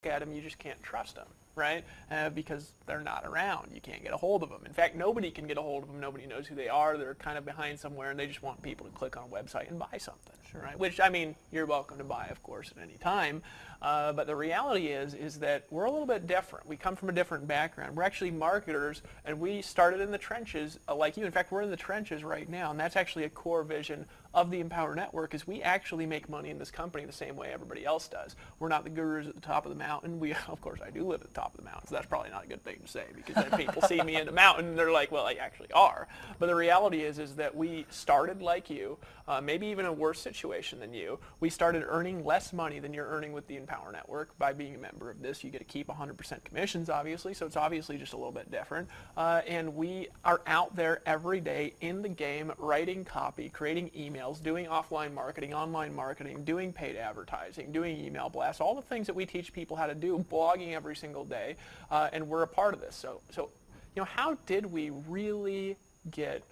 at them, you just can't trust them, right? Because they're not around. You can't get a hold of them. In fact, nobody can get a hold of them. Nobody knows who they are. They're kind of behind somewhere, and they just want people to click on a website and buy something, right? Which, I mean, you're welcome to buy, of course, at any time. But the reality is that we're a little bit different. We come from a different background. We're actually marketers, and we started in the trenches like you. In fact, we're in the trenches right now, and that's actually a core vision of the Empower Network, is we actually make money in this company the same way everybody else does. We're not the gurus at the top of the mountain. We, of course, I do live at the top of the mountain, so that's probably not a good thing to say, because then people see me in the mountain and they're like, well, I actually are. But the reality is that we started like you, maybe even a worse situation than you. We started earning less money than you're earning with the Empower Network by being a member of this. You get to keep 100% commissions, obviously, so it's obviously just a little bit different. And we are out there every day in the game, writing copy, creating emails, doing offline marketing, online marketing, doing paid advertising, doing email blasts, all the things that we teach people how to do, blogging every single day, and we're a part of this. So how did we really get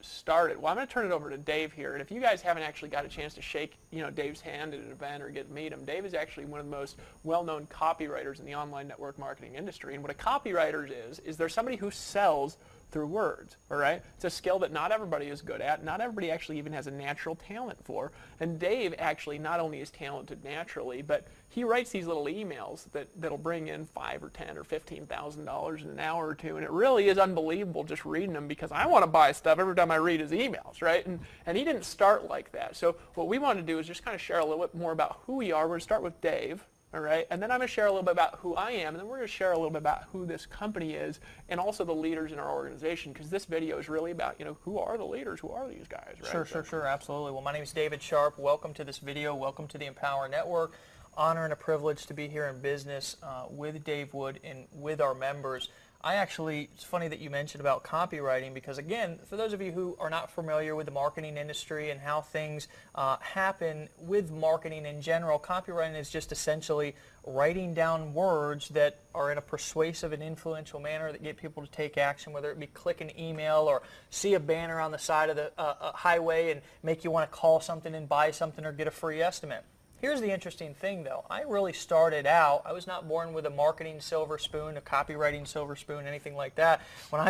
started? Well, I'm going to turn it over to Dave here, and if you guys haven't actually got a chance to shake Dave's hand at an event or get to meet him, Dave is actually one of the most well-known copywriters in the online network marketing industry. And what a copywriter is there's somebody who sells through words, all right? It's a skill that not everybody is good at. Not everybody actually even has a natural talent for. And Dave actually not only is talented naturally, but he writes these little emails that'll bring in $5 or $10 or $15,000 in an hour or two, and it really is unbelievable just reading them, because I want to buy stuff every time I read his emails, right? And he didn't start like that. So what we want to do is just kind of share a little bit more about who we are. We're going to start with Dave. All right, and then I'm going to share a little bit about who I am, and then we're going to share a little bit about who this company is, and also the leaders in our organization, because this video is really about, who are the leaders, who are these guys, right? Sure, absolutely. Well, my name is David Sharp. Welcome to this video. Welcome to the Empower Network. Honor and a privilege to be here in business with Dave Wood and with our members. It's funny that you mentioned about copywriting, because again, for those of you who are not familiar with the marketing industry and how things happen with marketing in general, copywriting is just essentially writing down words that are in a persuasive and influential manner that get people to take action, whether it be click an email or see a banner on the side of the highway and make you want to call something and buy something or get a free estimate. Here's the interesting thing, though. I really started out, I was not born with a marketing silver spoon, a copywriting silver spoon, anything like that. When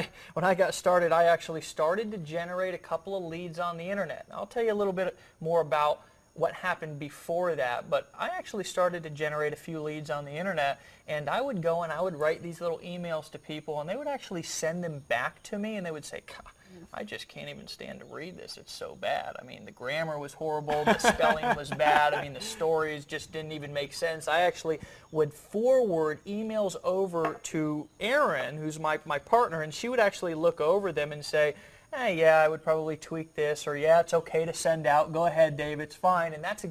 I got started, I actually started to generate a couple of leads on the internet. And I'll tell you a little bit more about what happened before that, but I actually started to generate a few leads on the internet, and I would go and I would write these little emails to people, and they would actually send them back to me, and they would say, I just can't even stand to read this. It's so bad. I mean, the grammar was horrible. The spelling was bad. I mean, the stories just didn't even make sense. I actually would forward emails over to Erin, who's my partner, and she would actually look over them and say, yeah, I would probably tweak this, or yeah, it's okay to send out. Go ahead, Dave, it's fine. And that's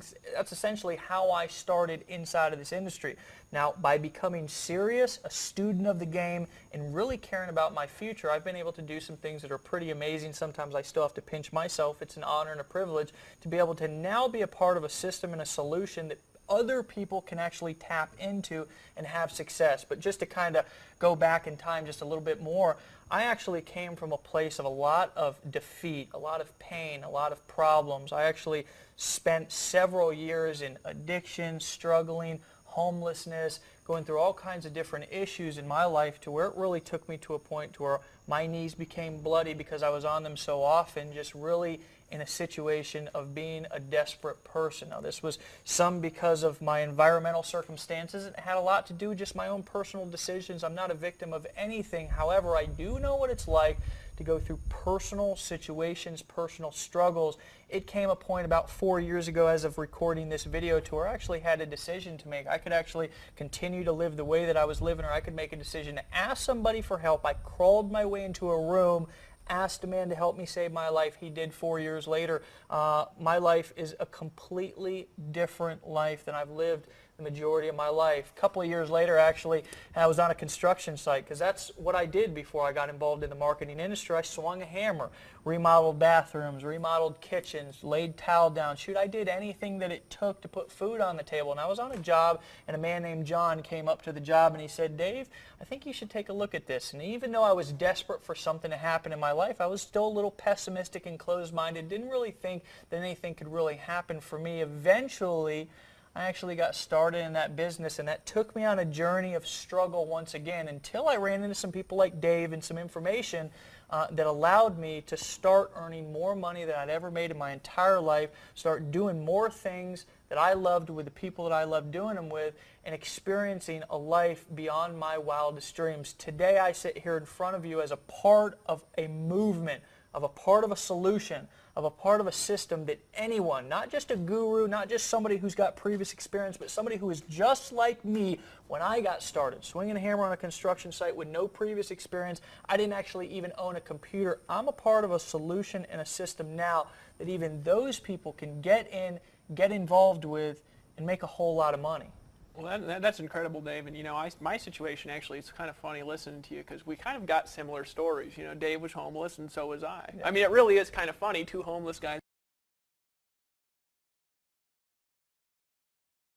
essentially how I started inside of this industry. Now, by becoming serious, a student of the game, and really caring about my future, I've been able to do some things that are pretty amazing. Sometimes I still have to pinch myself. It's an honor and a privilege to be able to now be a part of a system and a solution that other people can actually tap into and have success. But just to kind of go back in time just a little bit more, I actually came from a place of a lot of defeat, a lot of pain, a lot of problems. I actually spent several years in addiction, struggling, homelessness, going through all kinds of different issues in my life, to where it really took me to a point to where my knees became bloody because I was on them so often, just really in a situation of being a desperate person. Now, this was some because of my environmental circumstances. It had a lot to do with just my own personal decisions. I'm not a victim of anything. However, I do know what it's like to go through personal situations, personal struggles. It came a point about 4 years ago, as of recording this video, to where I actually had a decision to make. I could actually continue to live the way that I was living, or I could make a decision to ask somebody for help. I crawled my way into a room, asked a man to help me save my life. He did 4 years later. My life is a completely different life than I've lived the majority of my life. A couple of years later, actually, I was on a construction site, because that's what I did before I got involved in the marketing industry. I swung a hammer, remodeled bathrooms, remodeled kitchens, laid tile down. Shoot, I did anything that it took to put food on the table. And I was on a job, and a man named John came up to the job, and he said, Dave, I think you should take a look at this. And even though I was desperate for something to happen in my life, I was still a little pessimistic and closed-minded, didn't really think that anything could really happen for me. Eventually, I actually got started in that business, and that took me on a journey of struggle once again until I ran into some people like Dave and some information that allowed me to start earning more money than I'd ever made in my entire life, start doing more things that I loved with the people that I loved doing them with, and experiencing a life beyond my wildest dreams. Today I sit here in front of you as a part of a movement, of a part of a solution, of a part of a system that anyone, not just a guru, not just somebody who's got previous experience, but somebody who is just like me when I got started, swinging a hammer on a construction site with no previous experience. I didn't actually even own a computer. I'm a part of a solution and a system now that even those people can get in, get involved with, and make a whole lot of money. Well, that's incredible, Dave. And, my situation actually, it's kind of funny listening to you because we kind of got similar stories. Dave was homeless and so was I. Yeah. I mean, it really is kind of funny, two homeless guys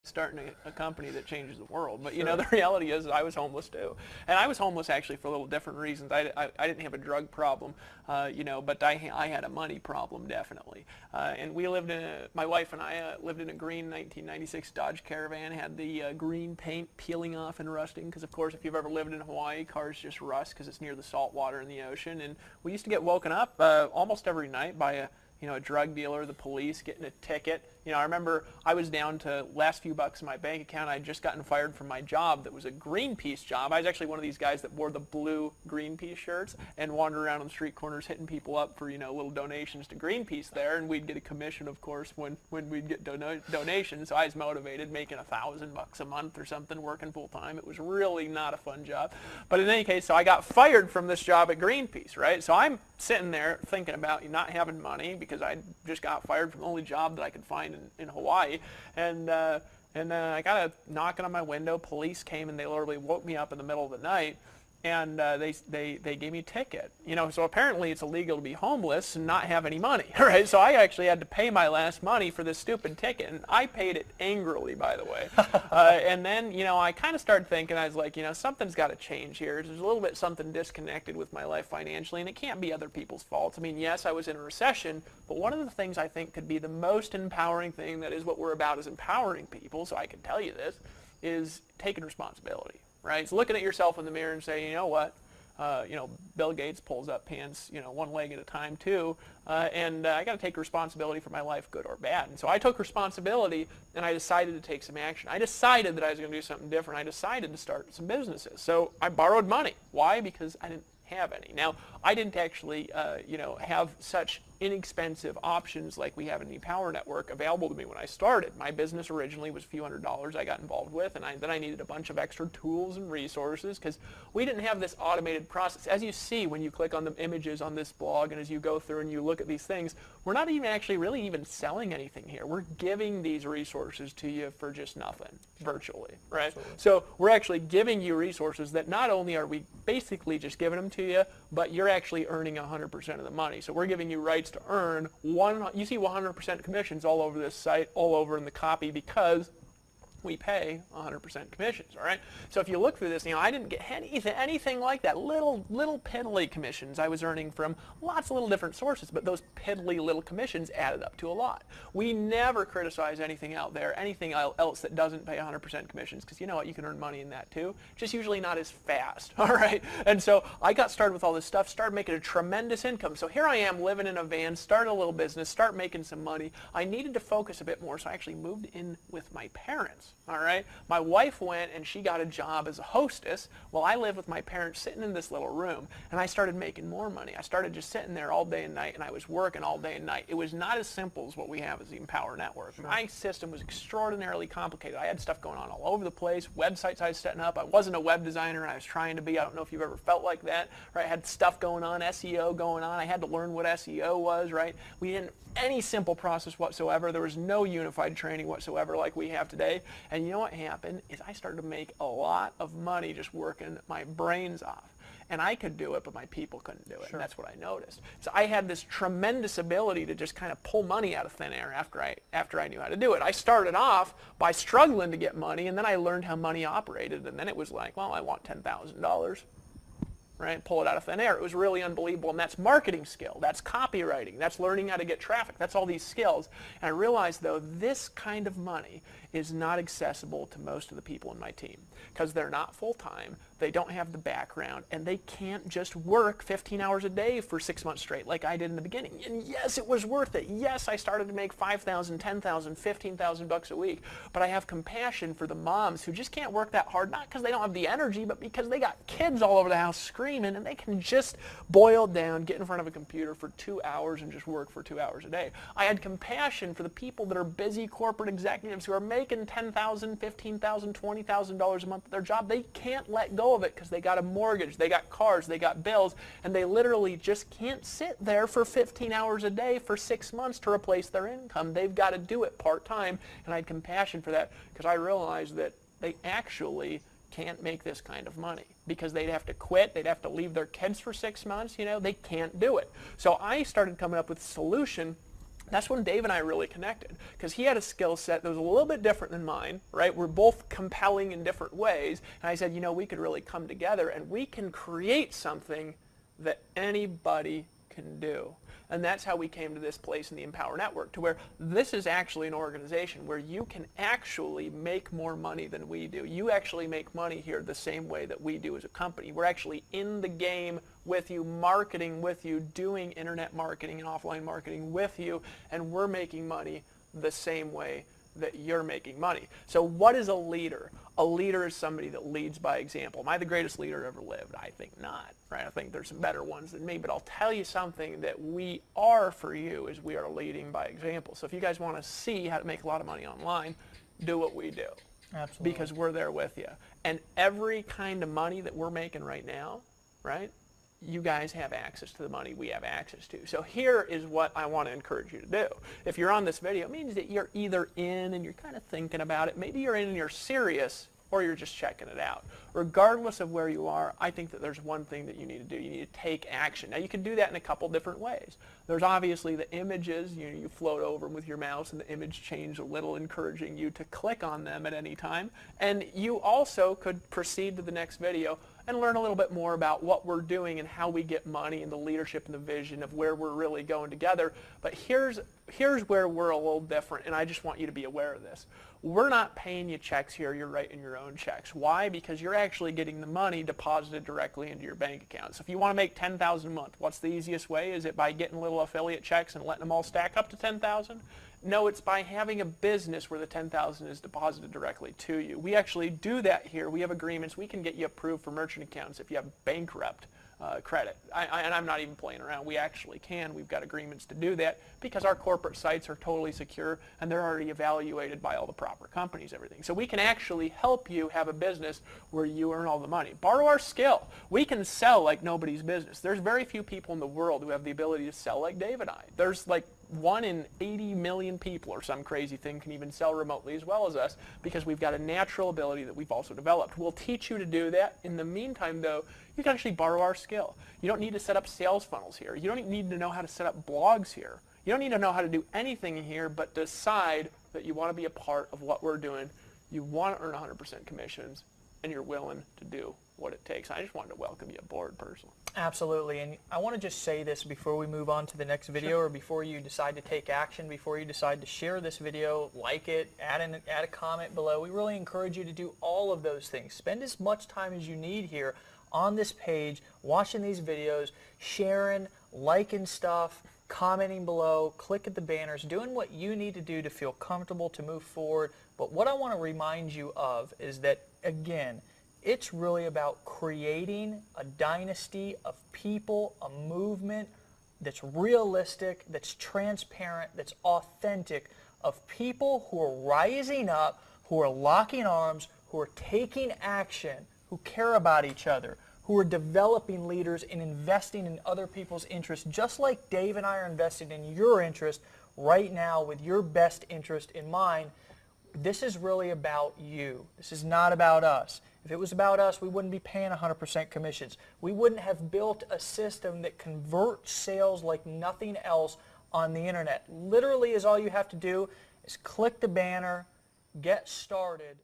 starting a company that changes the world. But, the reality is that I was homeless too. And I was homeless actually for a little different reasons. I didn't have a drug problem, but I had a money problem, definitely. And we lived my wife and I lived in a green 1996 Dodge Caravan, had the green paint peeling off and rusting, because of course if you've ever lived in Hawaii, cars just rust because it's near the salt water in the ocean. And we used to get woken up almost every night by a drug dealer, the police, getting a ticket. I remember I was down to last few bucks in my bank account. I had just gotten fired from my job that was a Greenpeace job. I was actually one of these guys that wore the blue Greenpeace shirts and wandered around on the street corners hitting people up for, little donations to Greenpeace there, and we'd get a commission, of course, when we'd get donations. So I was motivated, making $1,000 a month or something, working full time. It was really not a fun job. But in any case, so I got fired from this job at Greenpeace, right? So I'm sitting there thinking about not having money because I just got fired from the only job that I could find in Hawaii, and I got a knocking on my window. Police came and they literally woke me up in the middle of the night, and they gave me a ticket. So apparently it's illegal to be homeless and not have any money, right? So I actually had to pay my last money for this stupid ticket, and I paid it angrily, by the way. And then, I kind of started thinking, I was like, something's got to change here. There's a little bit something disconnected with my life financially, and it can't be other people's faults. I mean, yes, I was in a recession, but one of the things I think could be the most empowering thing, that is what we're about, is empowering people, so I can tell you this, is taking responsibility. Right? So looking at yourself in the mirror and saying, you know what, Bill Gates pulls up pants, one leg at a time too, and I got to take responsibility for my life, good or bad. And so I took responsibility, and I decided to take some action. I decided that I was going to do something different. I decided to start some businesses. So I borrowed money. Why? Because I didn't have any. Now, I didn't actually, have such inexpensive options like we have in the Empower Network available to me when I started. My business originally was a few $100s I got involved with, and then I needed a bunch of extra tools and resources because we didn't have this automated process. As you see when you click on the images on this blog, and as you go through and you look at these things, we're not even actually really even selling anything here. We're giving these resources to you for just nothing, virtually, right? Absolutely. So we're actually giving you resources that not only are we basically just giving them to you, but you're actually earning 100% of the money. So we're giving you rights to earn you see 100% commissions all over this site, all over in the copy, because we pay 100% commissions, all right? So if you look through this, I didn't get anything like that. Little piddly commissions I was earning from lots of little different sources, but those piddly little commissions added up to a lot. We never criticize anything out there, anything else that doesn't pay 100% commissions, because you know what, you can earn money in that too, just usually not as fast, all right? And so I got started with all this stuff, started making a tremendous income. So here I am living in a van, started a little business, start making some money. I needed to focus a bit more, so I actually moved in with my parents. All right. My wife went and she got a job as a hostess while I lived with my parents sitting in this little room, and I started making more money. I started just sitting there all day and night, and I was working all day and night. It was not as simple as what we have as the Empower Network. Sure. My system was extraordinarily complicated. I had stuff going on all over the place, websites I was setting up. I wasn't a web designer. I was trying to be. I don't know if you've ever felt like that. Right? I had stuff going on, SEO going on. I had to learn what SEO was, right? We didn't any simple process whatsoever. There was no unified training whatsoever like we have today. And you know what happened is I started to make a lot of money just working my brains off. And I could do it, but my people couldn't do it. Sure. And that's what I noticed. So I had this tremendous ability to just kind of pull money out of thin air after I knew how to do it. I started off by struggling to get money, and then I learned how money operated. And then it was like, well, I want $10,000. Right? Pull it out of thin air. It was really unbelievable. And that's marketing skill. That's copywriting. That's learning how to get traffic. That's all these skills. And I realized, though, this kind of money is not accessible to most of the people in my team because they're not full-time, they don't have the background, and they can't just work 15 hours a day for 6 months straight like I did in the beginning. And yes, it was worth it. Yes, I started to make 5,000, 10,000, 15,000 bucks a week, but I have compassion for the moms who just can't work that hard, not because they don't have the energy, but because they got kids all over the house screaming, and they can just boil down, get in front of a computer for 2 hours and just work for 2 hours a day. I had compassion for the people that are busy corporate executives who are making $10,000, $15,000, $20,000 a month at their job. They can't let go of it because they got a mortgage, they got cars, they got bills, and they literally just can't sit there for 15 hours a day for 6 months to replace their income. They've got to do it part-time, and I had compassion for that because I realized that they actually can't make this kind of money because they'd have to quit, they'd have to leave their kids for 6 months, they can't do it. So I started coming up with a solution. That's when Dave and I really connected because he had a skill set that was a little bit different than mine, right? We're both compelling in different ways. And I said, we could really come together and we can create something that anybody can do. And that's how we came to this place in the Empower Network, to where this is actually an organization where you can actually make more money than we do. You actually make money here the same way that we do as a company. We're actually in the game with you, marketing with you, doing internet marketing and offline marketing with you, and we're making money the same way that you're making money. So what is a leader? A leader is somebody that leads by example. Am I the greatest leader ever lived? I think not, right? I think there's some better ones than me, but I'll tell you something that we are for you is we are leading by example. So if you guys want to see how to make a lot of money online, do what we do. Absolutely. Because we're there with you. And every kind of money that we're making right now, right? You guys have access to the money we have access to. So here is what I want to encourage you to do. If you're on this video, it means that you're either in and you're kind of thinking about it. Maybe you're in and you're serious, or you're just checking it out. Regardless of where you are, I think that there's one thing that you need to do. You need to take action. Now, you can do that in a couple different ways. There's obviously the images. You float over them with your mouse, and the image changes a little, encouraging you to click on them at any time. And you also could proceed to the next video and learn a little bit more about what we're doing and how we get money and the leadership and the vision of where we're really going together. But here's where we're a little different, and I just want you to be aware of this. We're not paying you checks here. You're writing your own checks. Why? Because you're actually getting the money deposited directly into your bank account. So if you want to make $10,000 a month, what's the easiest way? Is it by getting little affiliate checks and letting them all stack up to $10,000? No, it's by having a business where the $10,000 is deposited directly to you. We actually do that here. We have agreements. We can get you approved for merchant accounts if you have bankrupt credit. And I'm not even playing around. We actually can. We've got agreements to do that because our corporate sites are totally secure and they're already evaluated by all the proper companies, everything. So we can actually help you have a business where you earn all the money. Borrow our skill. We can sell like nobody's business. There's very few people in the world who have the ability to sell like Dave and I. There's like 1 in 80 million people or some crazy thing can even sell remotely as well as us because we've got a natural ability that we've also developed. We'll teach you to do that. In the meantime, though, you can actually borrow our skill. You don't need to set up sales funnels here. You don't need to know how to set up blogs here. You don't need to know how to do anything here but decide that you want to be a part of what we're doing. You want to earn 100% commissions, and you're willing to do what it takes. I just wanted to welcome you aboard personally. Absolutely, and I want to just say this before we move on to the next video, or before you decide to take action, before you decide to share this video, like it, add a comment below. We really encourage you to do all of those things. Spend as much time as you need here on this page, watching these videos, sharing, liking stuff, commenting below, click at the banners, doing what you need to do to feel comfortable to move forward. But what I want to remind you of is that, again, it's really about creating a dynasty of people, a movement that's realistic, that's transparent, that's authentic, of people who are rising up, who are locking arms, who are taking action, who care about each other, who are developing leaders and investing in other people's interests, just like Dave and I are invested in your interest right now with your best interest in mind. This is really about you. This is not about us. If it was about us, we wouldn't be paying 100% commissions. We wouldn't have built a system that converts sales like nothing else on the internet. Literally, is all you have to do is click the banner, get started,